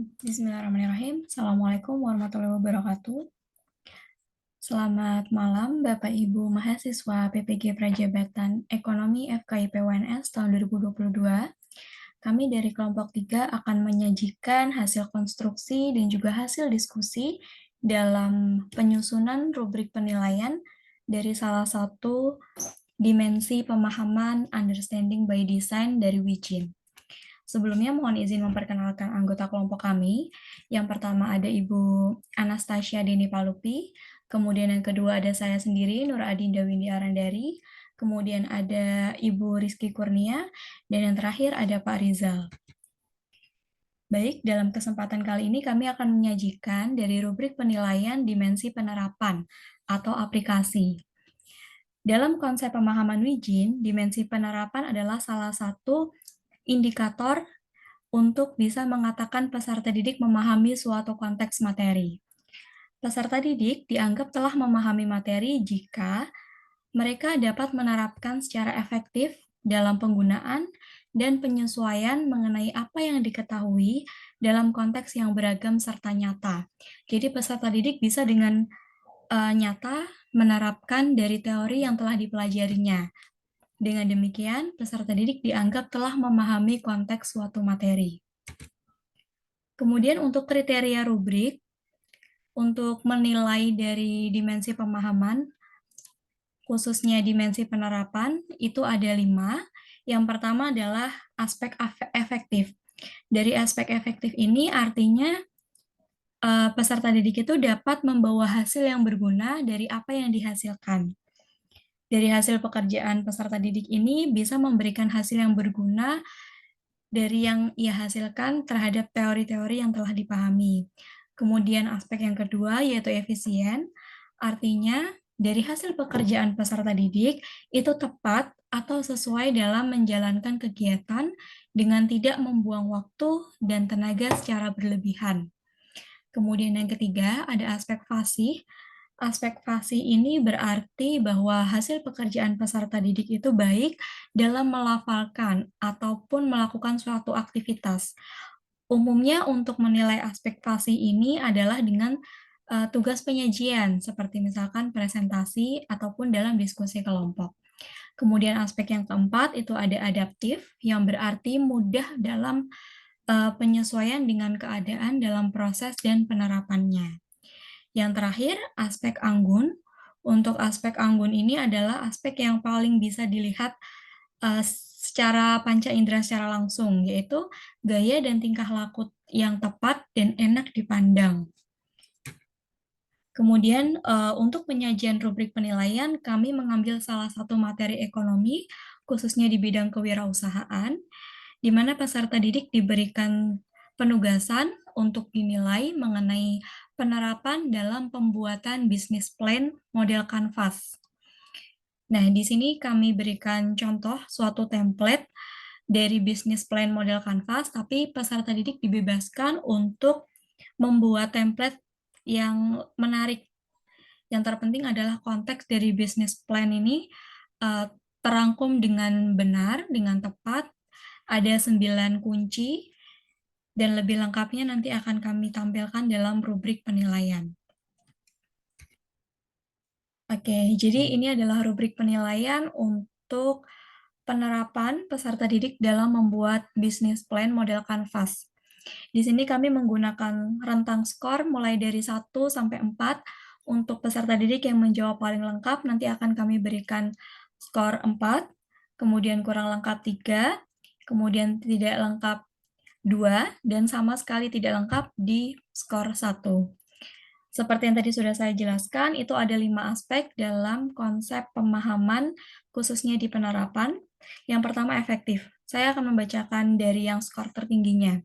Bismillahirrahmanirrahim. Assalamualaikum warahmatullahi wabarakatuh. Selamat malam Bapak Ibu mahasiswa PPG Prajabatan Ekonomi FKIP UNS tahun 2022. Kami dari kelompok 3 akan menyajikan hasil konstruksi dan juga hasil diskusi dalam penyusunan rubrik penilaian dari salah satu dimensi pemahaman understanding by design dari Wijin. Sebelumnya mohon izin memperkenalkan anggota kelompok kami. Yang pertama ada Ibu Anastasia Dini Palupi, kemudian yang kedua ada saya sendiri, Nur Adinda Windy Arandari, kemudian ada Ibu Rizky Kurnia, dan yang terakhir ada Pak Rizal. Baik, dalam kesempatan kali ini kami akan menyajikan dari rubrik penilaian dimensi penerapan atau aplikasi. Dalam konsep pemahaman Wijin, dimensi penerapan adalah salah satu indikator untuk bisa mengatakan peserta didik memahami suatu konteks materi. Peserta didik dianggap telah memahami materi jika mereka dapat menerapkan secara efektif dalam penggunaan dan penyesuaian mengenai apa yang diketahui dalam konteks yang beragam serta nyata. Jadi peserta didik bisa dengan nyata menerapkan dari teori yang telah dipelajarinya. Dengan demikian, peserta didik dianggap telah memahami konteks suatu materi. Kemudian untuk kriteria rubrik, untuk menilai dari dimensi pemahaman, khususnya dimensi penerapan, itu ada 5. Yang pertama adalah aspek efektif. Dari aspek efektif ini artinya peserta didik itu dapat membawa hasil yang berguna dari apa yang dihasilkan. Dari hasil pekerjaan peserta didik ini bisa memberikan hasil yang berguna dari yang ia hasilkan terhadap teori-teori yang telah dipahami. Kemudian aspek yang kedua yaitu efisien, artinya dari hasil pekerjaan peserta didik itu tepat atau sesuai dalam menjalankan kegiatan dengan tidak membuang waktu dan tenaga secara berlebihan. Kemudian yang ketiga ada aspek fasih. Aspek fasih ini berarti bahwa hasil pekerjaan peserta didik itu baik dalam melafalkan ataupun melakukan suatu aktivitas. Umumnya untuk menilai aspek fasih ini adalah dengan tugas penyajian, seperti misalkan presentasi ataupun dalam diskusi kelompok. Kemudian aspek yang keempat itu ada adaptif, yang berarti mudah dalam penyesuaian dengan keadaan dalam proses dan penerapannya. Yang terakhir, aspek anggun. Untuk aspek anggun ini adalah aspek yang paling bisa dilihat secara panca indera secara langsung, yaitu gaya dan tingkah laku yang tepat dan enak dipandang. Kemudian untuk penyajian rubrik penilaian, kami mengambil salah satu materi ekonomi, khususnya di bidang kewirausahaan, di mana peserta didik diberikan penugasan untuk dinilai mengenai penerapan dalam pembuatan bisnis plan model Canvas. Nah, di sini kami berikan contoh suatu template dari bisnis plan model Canvas, tapi peserta didik dibebaskan untuk membuat template yang menarik. Yang terpenting adalah konteks dari bisnis plan ini terangkum dengan benar, dengan tepat, ada 9 kunci, dan lebih lengkapnya nanti akan kami tampilkan dalam rubrik penilaian. Oke, jadi ini adalah rubrik penilaian untuk penerapan peserta didik dalam membuat bisnis plan model Canvas. Di sini kami menggunakan rentang skor mulai dari 1 sampai 4. Untuk peserta didik yang menjawab paling lengkap nanti akan kami berikan skor 4, kemudian kurang lengkap 3, kemudian tidak lengkap 2, dan sama sekali tidak lengkap di skor 1. Seperti yang tadi sudah saya jelaskan, itu ada 5 aspek dalam konsep pemahaman khususnya di penerapan. Yang pertama efektif. Saya akan membacakan dari yang skor tertingginya.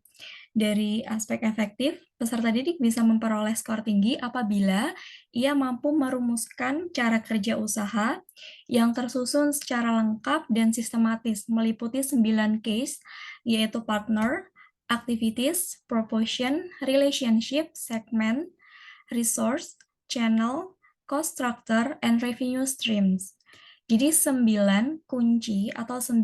Dari aspek efektif, peserta didik bisa memperoleh skor tinggi apabila ia mampu merumuskan cara kerja usaha yang tersusun secara lengkap dan sistematis, meliputi 9 case, yaitu partner, activities, proportion, relationship, segment, resource, channel, cost structure, and revenue streams. Jadi 9 kunci atau 9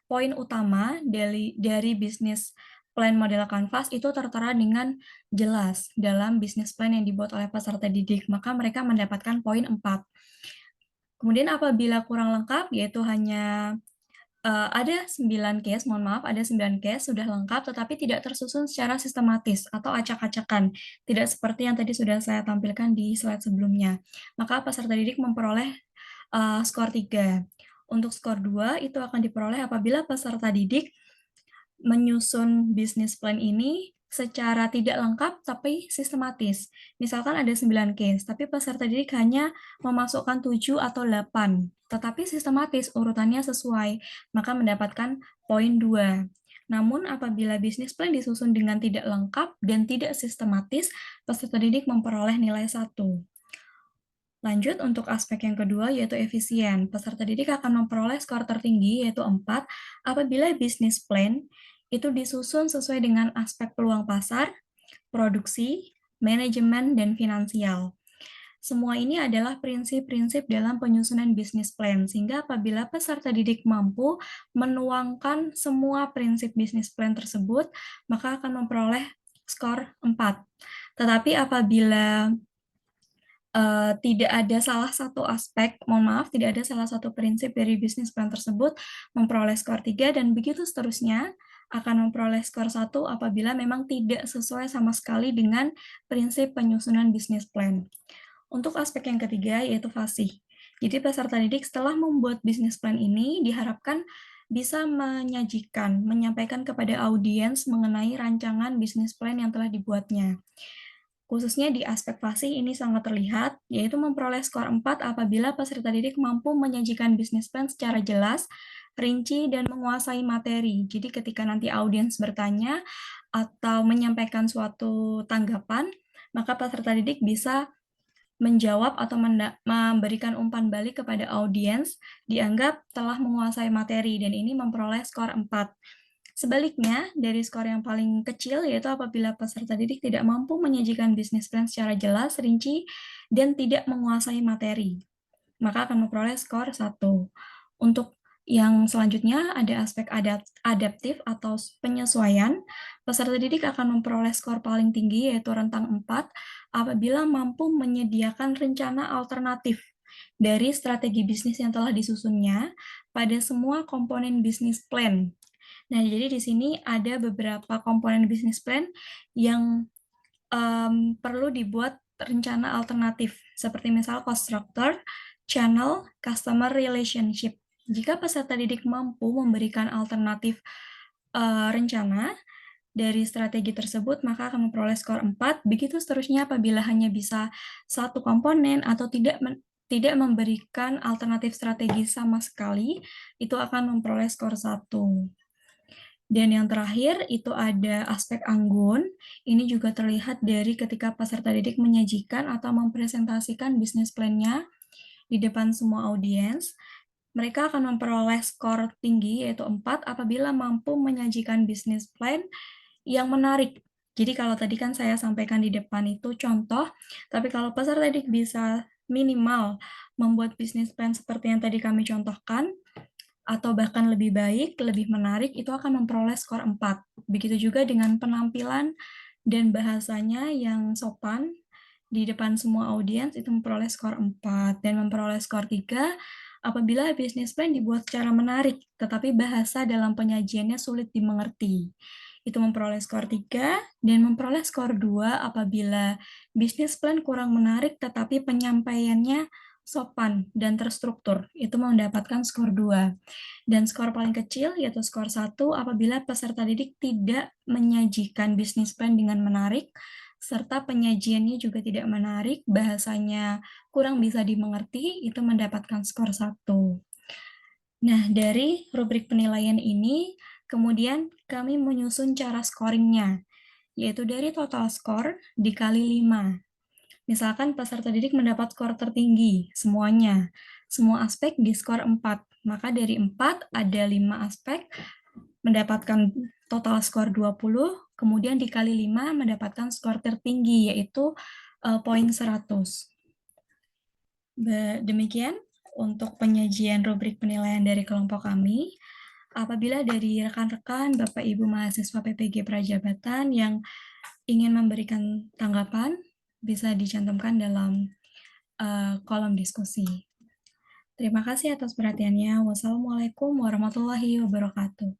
poin utama dari bisnis plan model Canvas itu tertera dengan jelas dalam bisnis plan yang dibuat oleh peserta didik, maka mereka mendapatkan poin 4. Kemudian apabila kurang lengkap, yaitu hanya ada 9 case, mohon maaf, ada 9 case sudah lengkap, tetapi tidak tersusun secara sistematis atau acak-acakan, tidak seperti yang tadi sudah saya tampilkan di slide sebelumnya. Maka peserta didik memperoleh skor 3. Untuk skor 2 itu akan diperoleh apabila peserta didik menyusun bisnis plan ini secara tidak lengkap tapi sistematis. Misalkan ada 9 case, tapi peserta didik hanya memasukkan 7 atau 8, tetapi sistematis urutannya sesuai, maka mendapatkan poin 2. Namun apabila bisnis plan disusun dengan tidak lengkap dan tidak sistematis, peserta didik memperoleh nilai 1. Lanjut untuk aspek yang kedua yaitu efisien. Peserta didik akan memperoleh skor tertinggi yaitu 4 apabila bisnis plan itu disusun sesuai dengan aspek peluang pasar, produksi, manajemen, dan finansial. Semua ini adalah prinsip-prinsip dalam penyusunan bisnis plan, sehingga apabila peserta didik mampu menuangkan semua prinsip bisnis plan tersebut, maka akan memperoleh skor 4. Tetapi apabila tidak ada salah satu aspek, mohon maaf, tidak ada salah satu prinsip dari bisnis plan tersebut, memperoleh skor 3, dan begitu seterusnya, akan memperoleh skor 1 apabila memang tidak sesuai sama sekali dengan prinsip penyusunan bisnis plan. Untuk aspek yang ketiga, yaitu fasih. Jadi peserta didik setelah membuat bisnis plan ini, diharapkan bisa menyampaikan kepada audiens mengenai rancangan bisnis plan yang telah dibuatnya. Khususnya di aspek fasih ini sangat terlihat, yaitu memperoleh skor 4 apabila peserta didik mampu menyajikan bisnis plan secara jelas, rinci, dan menguasai materi. Jadi ketika nanti audiens bertanya atau menyampaikan suatu tanggapan, maka peserta didik bisa menjawab atau memberikan umpan balik kepada audiens, dianggap telah menguasai materi, dan ini memperoleh skor 4. Sebaliknya, dari skor yang paling kecil yaitu apabila peserta didik tidak mampu menyajikan bisnis plan secara jelas, rinci, dan tidak menguasai materi, maka akan memperoleh skor 1. Untuk yang selanjutnya ada aspek adaptif atau penyesuaian. Peserta didik akan memperoleh skor paling tinggi yaitu rentang 4 apabila mampu menyediakan rencana alternatif dari strategi bisnis yang telah disusunnya pada semua komponen bisnis plan. Nah, jadi di sini ada beberapa komponen bisnis plan yang perlu dibuat rencana alternatif, seperti misal cost structure, channel, customer relationship. Jika peserta didik mampu memberikan alternatif rencana dari strategi tersebut, maka akan memperoleh skor 4. Begitu seterusnya apabila hanya bisa satu komponen atau tidak memberikan alternatif strategi sama sekali, itu akan memperoleh skor 1. Dan yang terakhir itu ada aspek anggun. Ini juga terlihat dari ketika peserta didik menyajikan atau mempresentasikan bisnis plan-nya di depan semua audiens. Mereka akan memperoleh skor tinggi yaitu 4 apabila mampu menyajikan bisnis plan yang menarik. Jadi kalau tadi kan saya sampaikan di depan itu contoh, tapi kalau peserta didik bisa minimal membuat bisnis plan seperti yang tadi kami contohkan, atau bahkan lebih baik, lebih menarik, itu akan memperoleh skor 4. Begitu juga dengan penampilan dan bahasanya yang sopan di depan semua audiens itu memperoleh skor 4 dan memperoleh skor 3 apabila bisnis plan dibuat secara menarik, tetapi bahasa dalam penyajiannya sulit dimengerti. Itu memperoleh skor 3 dan memperoleh skor 2 apabila bisnis plan kurang menarik tetapi penyampaiannya sopan dan terstruktur. Itu mendapatkan skor 2. Dan skor paling kecil yaitu skor 1 apabila peserta didik tidak menyajikan bisnis plan dengan menarik, serta penyajiannya juga tidak menarik, bahasanya kurang bisa dimengerti, itu mendapatkan skor 1. Nah, dari rubrik penilaian ini, kemudian kami menyusun cara scoring-nya, yaitu dari total skor dikali 5. Misalkan peserta didik mendapat skor tertinggi, semuanya. Semua aspek di skor 4. Maka dari 4 ada 5 aspek, mendapatkan total skor 20, kemudian dikali 5 mendapatkan skor tertinggi, yaitu poin 100. Demikian untuk penyajian rubrik penilaian dari kelompok kami. Apabila dari rekan-rekan Bapak Ibu mahasiswa PPG Prajabatan yang ingin memberikan tanggapan, bisa dicantumkan dalam kolom diskusi. Terima kasih atas perhatiannya. Wassalamualaikum warahmatullahi wabarakatuh.